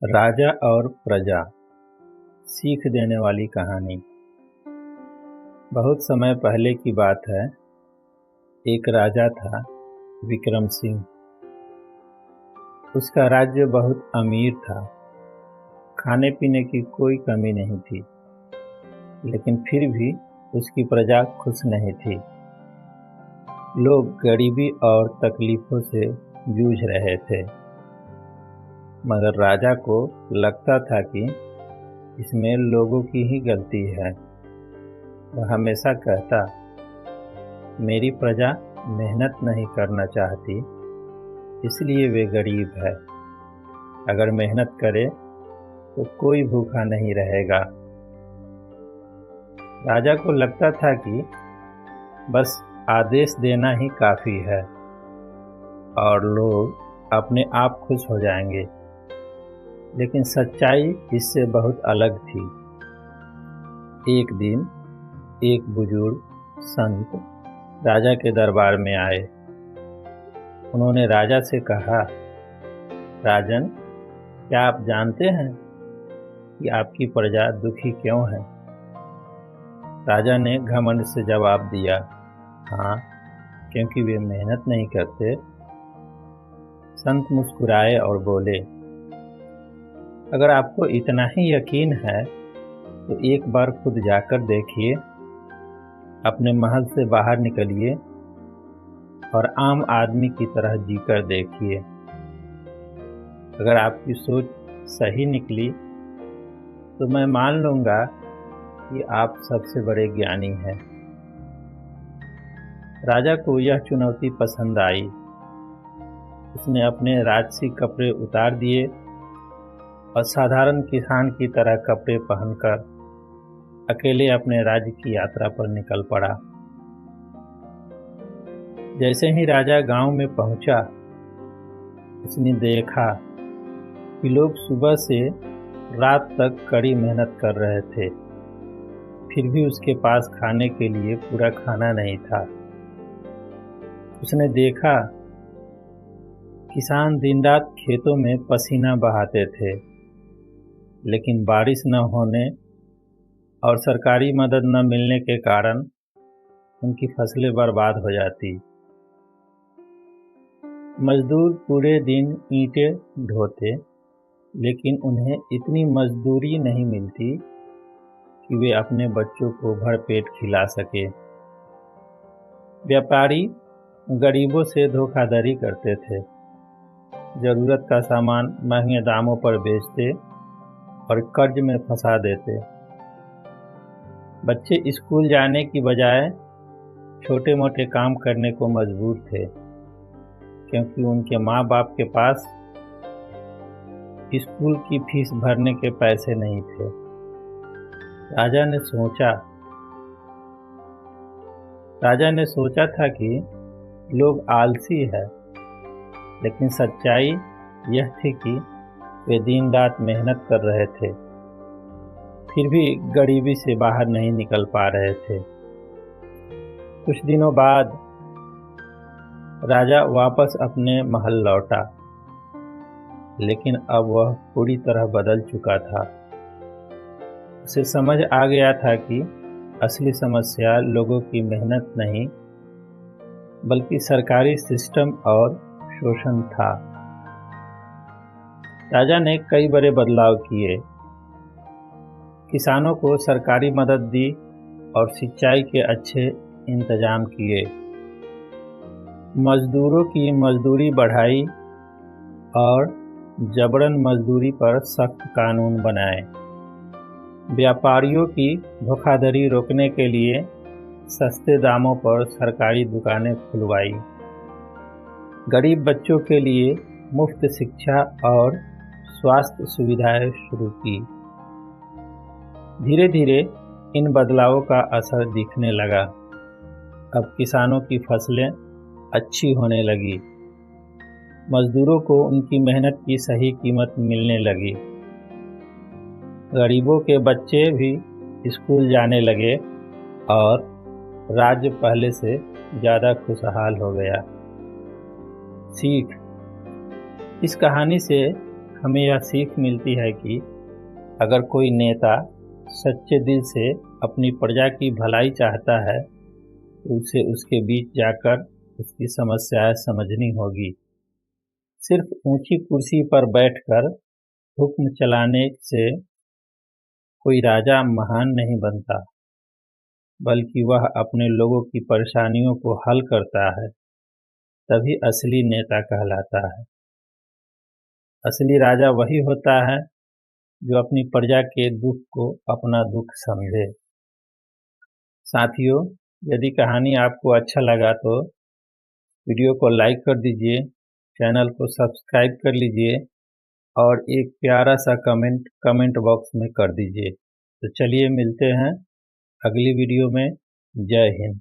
राजा और प्रजा सीख देने वाली कहानी। बहुत समय पहले की बात है। एक राजा था, विक्रम सिंह। उसका राज्य बहुत अमीर था, खाने पीने की कोई कमी नहीं थी, लेकिन फिर भी उसकी प्रजा खुश नहीं थी। लोग गरीबी और तकलीफों से जूझ रहे थे, मगर राजा को लगता था कि इसमें लोगों की ही गलती है। वह हमेशा कहता, मेरी प्रजा मेहनत नहीं करना चाहती, इसलिए वे गरीब है। अगर मेहनत करे तो कोई भूखा नहीं रहेगा। राजा को लगता था कि बस आदेश देना ही काफ़ी है और लोग अपने आप खुश हो जाएंगे। लेकिन सच्चाई इससे बहुत अलग थी। एक दिन एक बुजुर्ग संत राजा के दरबार में आए। उन्होंने राजा से कहा, राजन, क्या आप जानते हैं कि आपकी प्रजा दुखी क्यों है? राजा ने घमंड से जवाब दिया, हाँ, क्योंकि वे मेहनत नहीं करते। संत मुस्कुराए और बोले, अगर आपको इतना ही यकीन है तो एक बार खुद जाकर देखिए। अपने महल से बाहर निकलिए और आम आदमी की तरह जीकर देखिए। अगर आपकी सोच सही निकली तो मैं मान लूँगा कि आप सबसे बड़े ज्ञानी हैं। राजा को यह चुनौती पसंद आई। उसने अपने राजसी कपड़े उतार दिए और साधारण किसान की तरह कपड़े पहनकर अकेले अपने राज्य की यात्रा पर निकल पड़ा। जैसे ही राजा गांव में पहुंचा, उसने देखा कि लोग सुबह से रात तक कड़ी मेहनत कर रहे थे, फिर भी उसके पास खाने के लिए पूरा खाना नहीं था। उसने देखा किसान दिन रात खेतों में पसीना बहाते थे, लेकिन बारिश न होने और सरकारी मदद न मिलने के कारण उनकी फसलें बर्बाद हो जाती। मजदूर पूरे दिन ईंटें ढोते, लेकिन उन्हें इतनी मजदूरी नहीं मिलती कि वे अपने बच्चों को भरपेट खिला सके। व्यापारी गरीबों से धोखाधड़ी करते थे, ज़रूरत का सामान महंगे दामों पर बेचते और कर्ज में फंसा देते। बच्चे स्कूल जाने की बजाय छोटे मोटे काम करने को मजबूर थे, क्योंकि उनके माँ बाप के पास स्कूल की फीस भरने के पैसे नहीं थे। राजा ने सोचा था कि लोग आलसी है, लेकिन सच्चाई यह थी कि वे दिन रात मेहनत कर रहे थे, फिर भी गरीबी से बाहर नहीं निकल पा रहे थे। कुछ दिनों बाद राजा वापस अपने महल लौटा, लेकिन अब वह पूरी तरह बदल चुका था। उसे समझ आ गया था कि असली समस्या लोगों की मेहनत नहीं, बल्कि सरकारी सिस्टम और शोषण था। राजा ने कई बड़े बदलाव किए। किसानों को सरकारी मदद दी और सिंचाई के अच्छे इंतजाम किए। मजदूरों की मजदूरी बढ़ाई और जबरन मजदूरी पर सख्त कानून बनाए। व्यापारियों की धोखाधड़ी रोकने के लिए सस्ते दामों पर सरकारी दुकानें खुलवाई। गरीब बच्चों के लिए मुफ्त शिक्षा और स्वास्थ्य सुविधाएं शुरू की। धीरे धीरे इन बदलावों का असर दिखने लगा। अब किसानों की फसलें अच्छी होने लगी, मजदूरों को उनकी मेहनत की सही कीमत मिलने लगी, गरीबों के बच्चे भी स्कूल जाने लगे और राज्य पहले से ज़्यादा खुशहाल हो गया। सीख, इस कहानी से हमें यह सीख मिलती है कि अगर कोई नेता सच्चे दिल से अपनी प्रजा की भलाई चाहता है तो उसे उसके बीच जाकर उसकी समस्याएं समझनी होगी। सिर्फ ऊंची कुर्सी पर बैठकर हुक्म चलाने से कोई राजा महान नहीं बनता, बल्कि वह अपने लोगों की परेशानियों को हल करता है, तभी असली नेता कहलाता है। असली राजा वही होता है जो अपनी प्रजा के दुख को अपना दुख समझे। साथियों, यदि कहानी आपको अच्छा लगा तो वीडियो को लाइक कर दीजिए, चैनल को सब्सक्राइब कर लीजिए और एक प्यारा सा कमेंट बॉक्स में कर दीजिए। तो चलिए मिलते हैं अगली वीडियो में। जय हिंद।